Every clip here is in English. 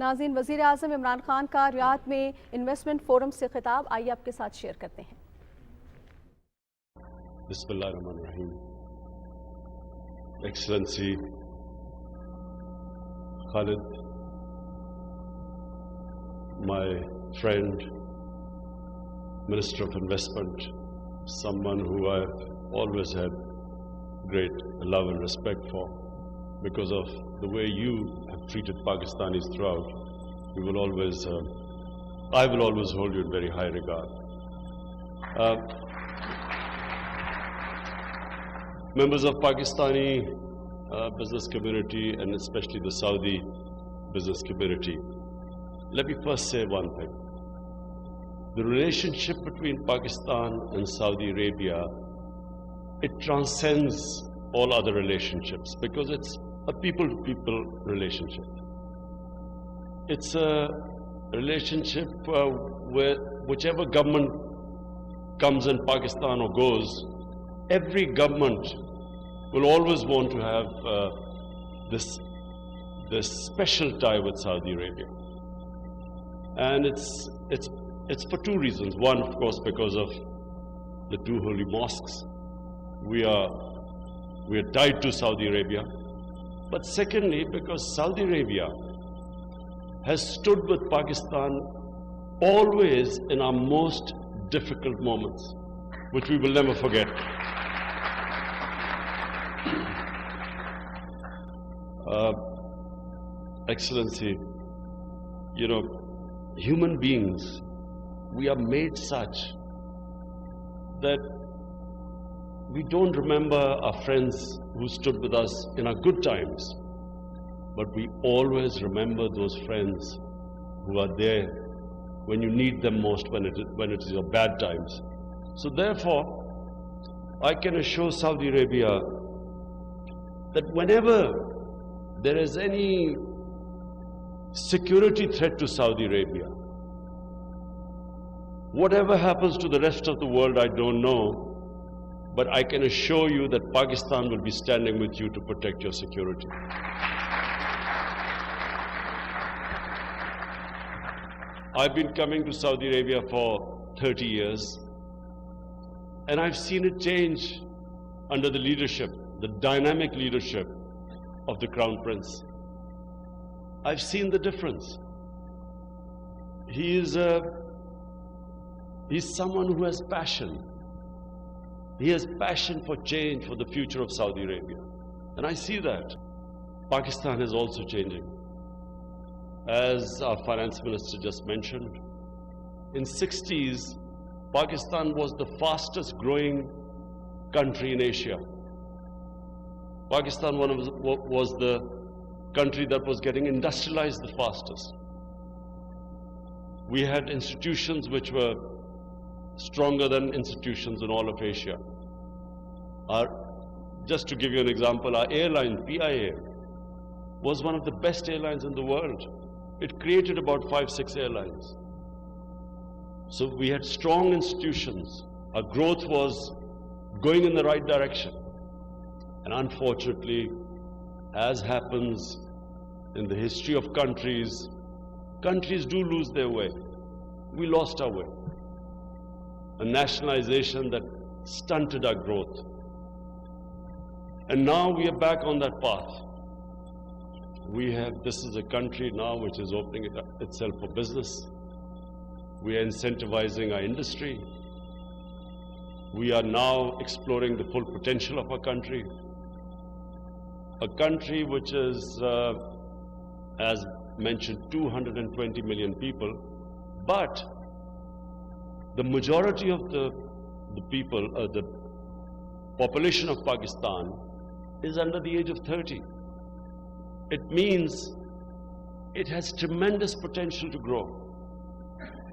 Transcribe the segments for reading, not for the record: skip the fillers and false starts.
नाज़रीन, वज़ीर आज़म इमरान खान का रियाद में इन्वेस्टमेंट फोरम से खिताब, आइए आपके साथ शेयर करते हैं। बिस्मिल्लाहिर्रहमानिर्रहीम। Excellency Khalid, my friend, Minister of Investment, someone who I've always had great love and respect for because of the way you have treated Pakistanis throughout. We will always, I will always hold you in very high regard. Members of Pakistani business community and especially the Saudi business community, let me first say one thing. The relationship between Pakistan and Saudi Arabia, it transcends all other relationships because it's a people-to-people relationship. It's a relationship where whichever government comes in Pakistan or goes, every government will always want to have this special tie with Saudi Arabia, and it's for two reasons. One, of course, because of the two holy mosques. We are tied to Saudi Arabia, but secondly, because Saudi Arabia has stood with Pakistan always in our most difficult moments, which we will never forget. Excellency, you know, human beings, we are made such that we don't remember our friends who stood with us in our good times, but we always remember those friends who are there when you need them most, when it is your bad times. So therefore, I can assure Saudi Arabia that whenever there is any security threat to Saudi Arabia, whatever happens to the rest of the world, I don't know, but I can assure you that Pakistan will be standing with you to protect your security. I've been coming to Saudi Arabia for 30 years, and I've seen it change under the leadership, the dynamic leadership of the Crown Prince. I've seen the difference. He's someone who has passion. He has passion for change, for the future of Saudi Arabia. And I see that. Pakistan is also changing. As our finance minister just mentioned, in 60s, Pakistan was the fastest growing country in Asia. Pakistan was the country that was getting industrialized the fastest. We had institutions which were stronger than institutions in all of Asia. Just to give you an example, our airline, PIA, was one of the best airlines in the world. It created about 5-6 airlines. So we had strong institutions. Our growth was going in the right direction. And unfortunately, as happens in the history of countries, countries do lose their way. We lost our way. A nationalization that stunted our growth. And now we are back on that path. This is a country now which is opening itself for business. We are incentivizing our industry. We are now exploring the full potential of our country. A country which is, as mentioned, 220 million people, but the majority of the people, the population of Pakistan is under the age of 30. It means it has tremendous potential to grow,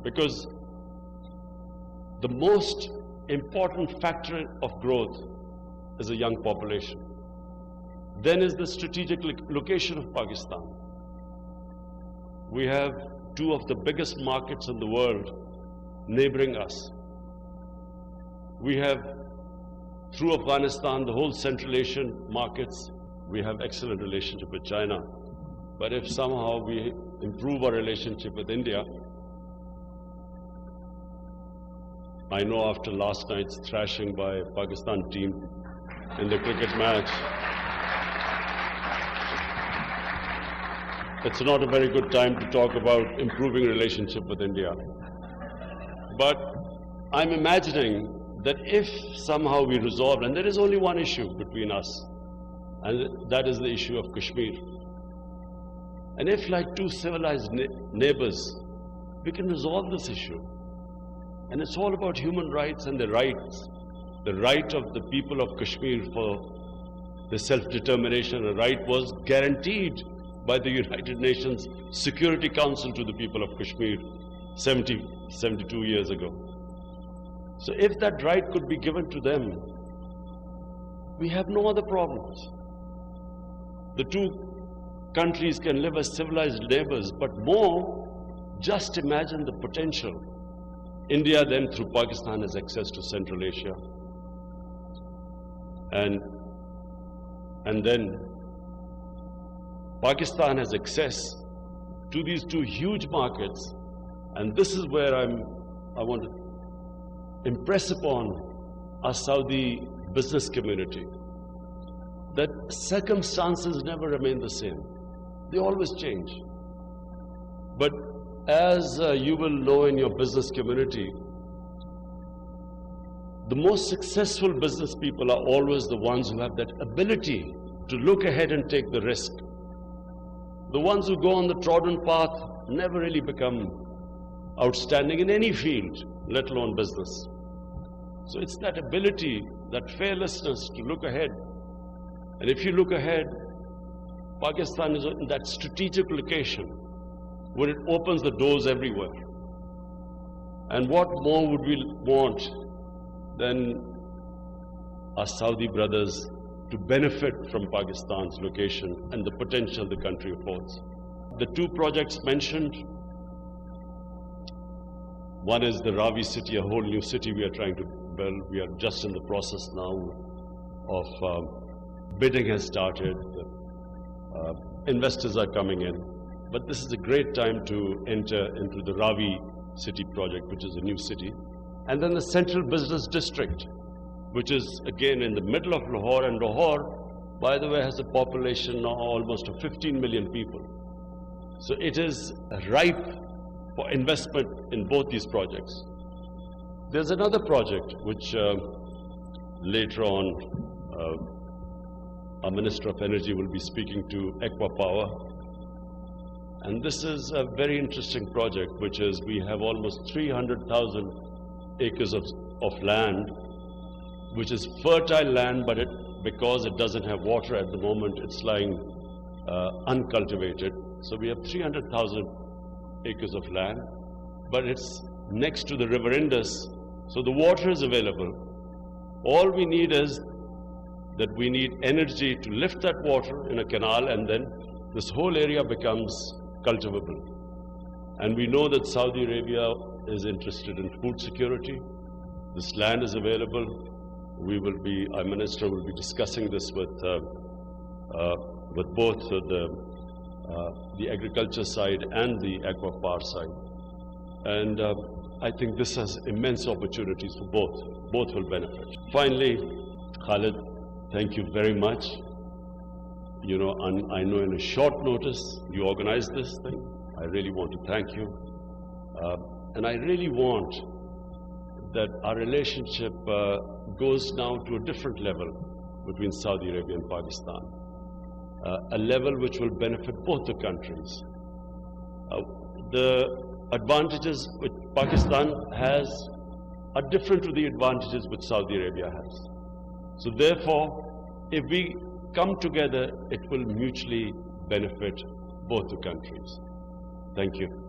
because the most important factor of growth is a young population. Then is the strategic location of Pakistan. We have two of the biggest markets in the world neighboring us. We have, through Afghanistan, the whole Central Asian markets. We have excellent relationship with China. But if somehow we improve our relationship with India. I know after last night's thrashing by Pakistan team in the cricket match, it's not a very good time to talk about improving relationship with India. But I'm imagining that if somehow we resolve, and there is only one issue between us, and that is the issue of Kashmir. And if, like two civilized neighbors, we can resolve this issue. And it's all about human rights and the rights. The right of the people of Kashmir for the self-determination, a right was guaranteed by the United Nations Security Council to the people of Kashmir 72 years ago. So if that right could be given to them, we have no other problems. The two countries can live as civilized neighbors, but more, just imagine the potential. India then, through Pakistan, has access to Central Asia. And then Pakistan has access to these two huge markets. And this is where I want to impress upon our Saudi business community that circumstances never remain the same. They always change. But as you will know in your business community, the most successful business people are always the ones who have that ability to look ahead and take the risk. The ones who go on the trodden path never really become outstanding in any field, let alone business. So it's that ability, that fearlessness to look ahead. And if you look ahead, Pakistan is in that strategic location where it opens the doors everywhere. And what more would we want than our Saudi brothers to benefit from Pakistan's location and the potential the country affords? The two projects mentioned, one is the Ravi city, a whole new city we are trying to build. We are just in the process now of bidding has started. Investors are coming in. But this is a great time to enter into the Ravi city project, which is a new city. And then the Central Business District, which is again in the middle of Lahore. And Lahore, by the way, has a population now almost of 15 million people. So it is ripe for investment in both these projects. There's another project which later on our Minister of Energy will be speaking to Equa Power. And this is a very interesting project, which is we have almost 300,000 acres of land, which is fertile land, but because it doesn't have water at the moment, it's lying uncultivated. So we have 300,000 acres of land, but it's next to the River Indus, so the water is available. All we need is that we need energy to lift that water in a canal, and then this whole area becomes cultivable. And we know that Saudi Arabia is interested in food security. This land is available. Our minister will be discussing this with both the agriculture side and the aqua power side. And I think this has immense opportunities for both. Both will benefit. Finally, Khalid, thank you very much. You know, I know in a short notice you organized this thing. I really want to thank you. And I really want that our relationship goes now to a different level between Saudi Arabia and Pakistan. A level which will benefit both the countries. The advantages which Pakistan has are different to the advantages which Saudi Arabia has. So therefore, if we come together, it will mutually benefit both the countries. Thank you.